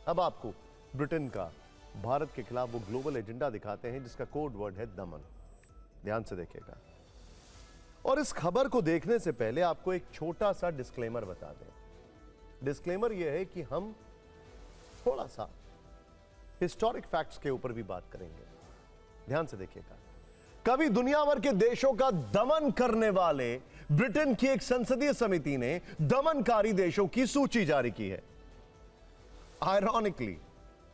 अब आपको ब्रिटेन का भारत के खिलाफ वो ग्लोबल एजेंडा दिखाते हैं जिसका कोड वर्ड है दमन। ध्यान से देखिएगा। और इस खबर को देखने से पहले आपको एक छोटा सा डिस्क्लेमर बता दें। डिस्क्लेमर यह है कि हम थोड़ा सा हिस्टोरिक फैक्ट्स के ऊपर भी बात करेंगे। ध्यान से देखिएगा। कभी दुनिया भर के देशों का दमन करने वाले ब्रिटेन की एक संसदीय समिति ने दमनकारी देशों की सूची जारी की है। आयरॉनिकली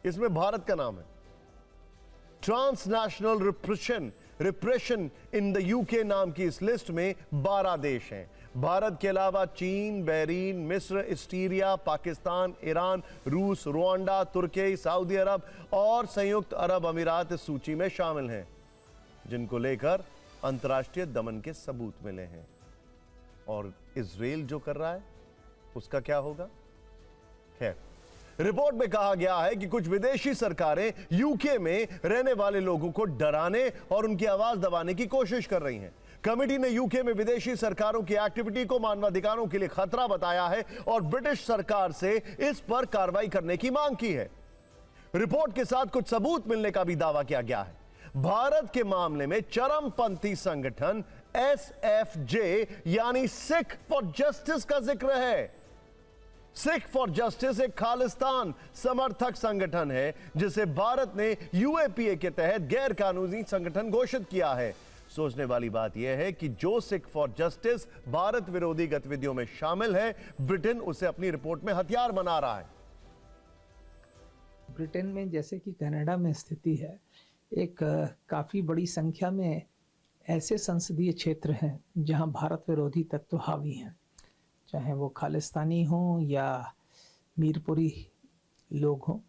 इसमें भारत का नाम है। Transnational repression in the UK नाम की इस लिस्ट में 12 देश हैं। भारत के अलावा चीन, बहरीन, मिस्र, ऑस्ट्रेलिया, पाकिस्तान, ईरान, रूस, रुवांडा, तुर्की, सऊदी अरब और संयुक्त अरब अमीरात इस सूची में शामिल हैं, जिनको लेकर अंतर्राष्ट्रीय दमन के सबूत मिले हैं। और इजराइल जो कर रहा है उसका क्या होगा? खैर, रिपोर्ट में कहा गया है कि कुछ विदेशी सरकारें यूके में रहने वाले लोगों को डराने और उनकी आवाज दबाने की कोशिश कर रही हैं। कमेटी ने यूके में विदेशी सरकारों की एक्टिविटी को मानवाधिकारों के लिए खतरा बताया है और ब्रिटिश सरकार से इस पर कार्रवाई करने की मांग की है। रिपोर्ट के साथ कुछ सबूत मिलने का भी दावा किया गया है। भारत के मामले में चरमपंथी संगठन SFJ यानी सिख फॉर जस्टिस का जिक्र है। सिख फॉर जस्टिस एक खालिस्तान समर्थक संगठन है जिसे भारत ने UAPA के तहत गैर कानूनी संगठन घोषित किया है। सोचने वाली बात यह है कि जो सिख फॉर जस्टिस भारत विरोधी गतिविधियों में शामिल है, ब्रिटेन उसे अपनी रिपोर्ट में हथियार बना रहा है। ब्रिटेन में जैसे कि कनाडा में स्थिति है, एक काफी बड़ी संख्या में ऐसे संसदीय क्षेत्र हैं जहां भारत विरोधी तत्व हावी हैं, चाहे वो खालिस्तानी हों या मीरपुरी लोग हों।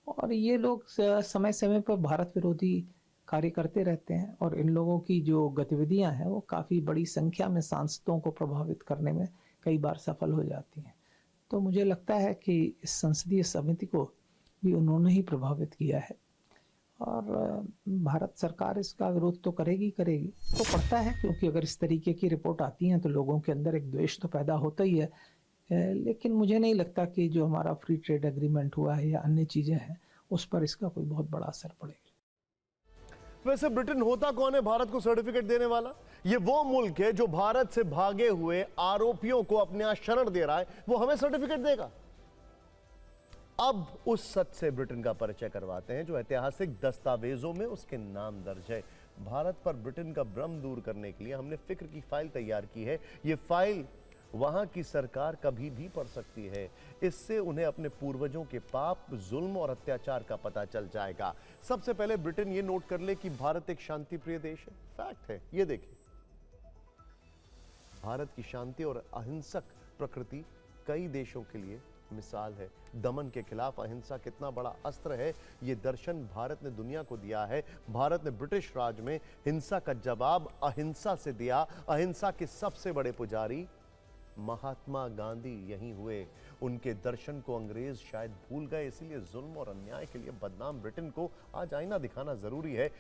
और ये लोग समय समय पर भारत विरोधी कार्य करते रहते हैं और इन लोगों की जो गतिविधियां हैं वो काफ़ी बड़ी संख्या में सांसदों को प्रभावित करने में कई बार सफल हो जाती हैं। तो मुझे लगता है कि इस संसदीय समिति को भी उन्होंने ही प्रभावित किया है और भारत सरकार इसका विरोध तो करेगी तो पड़ता है, क्योंकि अगर इस तरीके की रिपोर्ट आती हैं तो लोगों के अंदर एक द्वेष तो पैदा होता ही है। लेकिन मुझे नहीं लगता कि जो हमारा फ्री ट्रेड एग्रीमेंट हुआ है या अन्य चीज़ें हैं उस पर इसका कोई बहुत बड़ा असर पड़ेगा। वैसे ब्रिटेन होता कौन है भारत को सर्टिफिकेट देने वाला? ये वो मुल्क है जो भारत से भागे हुए आरोपियों को अपने यहां शरण दे रहा है, वो हमें सर्टिफिकेट देगा। अब उस सच से ब्रिटेन का परिचय करवाते हैं जो ऐतिहासिक दस्तावेजों में उसके नाम दर्ज है। भारत पर ब्रिटेन का भ्रम दूर करने के लिए हमने फिक्र की फाइल तैयार की है। यह फाइल वहां की सरकार कभी भी पढ़ सकती है। इससे उन्हें अपने पूर्वजों के पाप, जुल्म और अत्याचार का पता चल जाएगा। सबसे पहले ब्रिटेन ये नोट कर ले कि भारत एक शांति प्रिय देश है। फैक्ट है, ये देखिए। भारत की शांति और अहिंसक प्रकृति कई देशों के लिए मिसाल है। दमन के खिलाफ अहिंसा कितना बड़ा अस्त्र है, यह दर्शन भारत ने दुनिया को दिया है। भारत ने ब्रिटिश राज में हिंसा का जवाब अहिंसा से दिया। अहिंसा के सबसे बड़े पुजारी महात्मा गांधी यहीं हुए। उनके दर्शन को अंग्रेज शायद भूल गए, इसलिए जुल्म और अन्याय के लिए बदनाम ब्रिटेन को आज आईना दिखाना जरूरी है।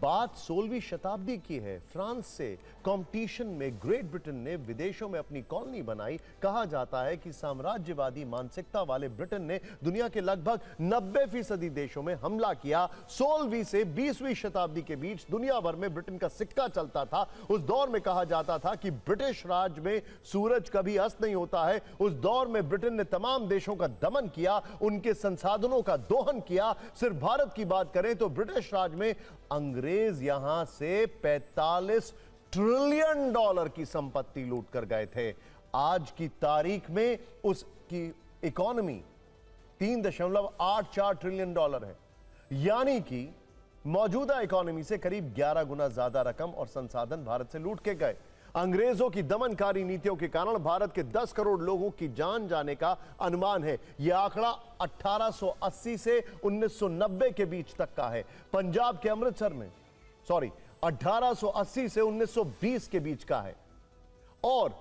बात 16वीं शताब्दी की है। फ्रांस से कंपटीशन में ग्रेट ब्रिटेन ने विदेशों में अपनी कॉलोनी बनाई। कहा जाता है कि साम्राज्यवादी मानसिकता वाले ब्रिटेन ने दुनिया के लगभग 90% देशों में हमला किया। 16वीं से 20वीं शताब्दी के बीच दुनिया भर में ब्रिटेन का सिक्का चलता था। उस दौर में कहा जाता था कि ब्रिटिश राज में सूरज कभी अस्त नहीं होता है। उस दौर में ब्रिटेन ने तमाम देशों का दमन किया, उनके संसाधनों का दोहन किया। सिर्फ भारत की बात करें तो ब्रिटिश राज में अंग्रेज यहां से 45 ट्रिलियन डॉलर की संपत्ति लूट कर गए थे। आज की तारीख में उसकी इकोनॉमी 3.84 ट्रिलियन डॉलर है, यानी कि मौजूदा इकोनॉमी से करीब 11 गुना ज्यादा रकम और संसाधन भारत से लूट के गए। अंग्रेजों की दमनकारी नीतियों के कारण भारत के 10 करोड़ लोगों की जान जाने का अनुमान है। यह आंकड़ा 1880 से 1990 के बीच तक का है। पंजाब के अमृतसर में 1880 से 1920 के बीच का है। और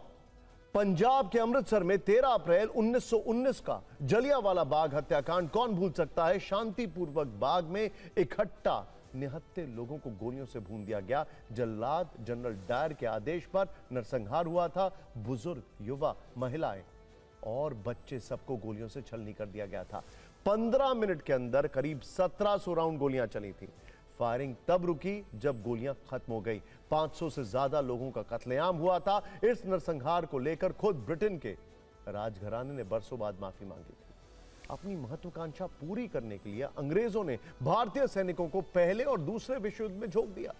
पंजाब के अमृतसर में 13 अप्रैल 1919 का जलियांवाला बाग हत्याकांड कौन भूल सकता है। शांतिपूर्वक बाग में इकट्ठा निहत्थे लोगों को गोलियों से भून दिया गया। जल्लाद जनरल डायर के आदेश पर नरसंहार हुआ था। बुजुर्ग, युवा, महिलाएं और बच्चे सबको गोलियों से छलनी कर दिया गया था। 15 मिनट के अंदर करीब 1700 राउंड गोलियां चली थी। फायरिंग तब रुकी जब गोलियां खत्म हो गई। 500 से ज्यादा लोगों का कत्लेआम हुआ था। इस नरसंहार को लेकर खुद ब्रिटेन के राजघराने ने बरसों बाद माफी मांगी थी। अपनी महत्वाकांक्षा पूरी करने के लिए अंग्रेजों ने भारतीय सैनिकों को पहले और दूसरे विश्व युद्ध में झोंक दिया,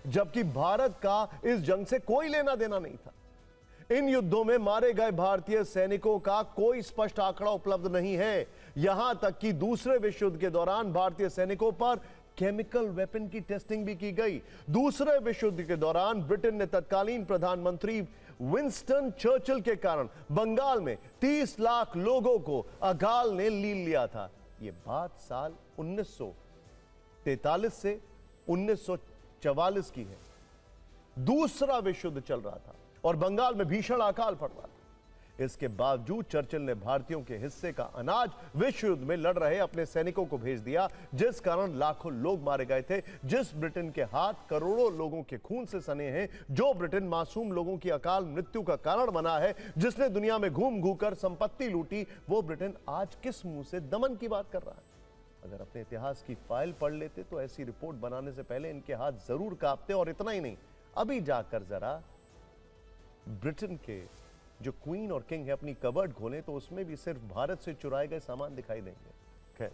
जबकि भारत का इस जंग से कोई लेना देना नहीं था। इन युद्धों में मारे गए भारतीय सैनिकों का कोई स्पष्ट आंकड़ा उपलब्ध नहीं है। यहां तक कि दूसरे विश्व युद्ध के दौरान भारतीय सैनिकों पर केमिकल वेपन की टेस्टिंग भी की गई। दूसरे विश्व युद्ध के दौरान ब्रिटेन ने तत्कालीन प्रधानमंत्री विंस्टन चर्चिल के कारण बंगाल में 30 लाख लोगों को अकाल ने लील लिया था। यह बात साल 1943 से 1944 की है। दूसरा विश्व युद्ध चल रहा था और बंगाल में भीषण अकाल पड़ रहा था। इसके बावजूद चर्चिल ने भारतीयों के हिस्से का अनाज विश्व युद्ध में लड़ रहे अपने सैनिकों को भेज दिया, जिस कारण लाखों लोग मारे गए थे। जिस ब्रिटेन के हाथ करोड़ों लोगों के खून से सने हैं, जो ब्रिटेन मासूम लोगों की अकाल मृत्यु का कारण बना है, जिसने दुनिया में घूम घूम कर संपत्ति लूटी, वो ब्रिटेन आज किस मुंह से दमन की बात कर रहा है? अगर अपने इतिहास की फाइल पढ़ लेते तो ऐसी रिपोर्ट बनाने से पहले इनके हाथ जरूर कांपते। और इतना ही नहीं, अभी जाकर जरा ब्रिटेन के जो क्वीन और किंग है अपनी कबर्ड खोलें तो उसमें भी सिर्फ भारत से चुराए गए सामान दिखाई देंगे। खैर,